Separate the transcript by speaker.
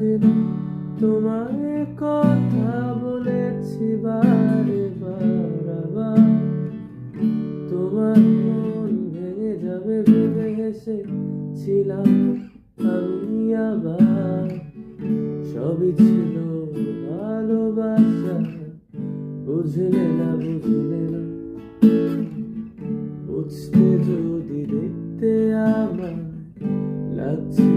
Speaker 1: লাগে না। তোমায় কথা বলেছি বারে বার, আবার তোমার মন ভেঙে যাবে ভেবে হেসেছিলাম আমি আবার। সবই ছিল ভালোবাসা, বুঝলে না বুঝলে না। বুঝতে যদি দেখতে আমার লাগছে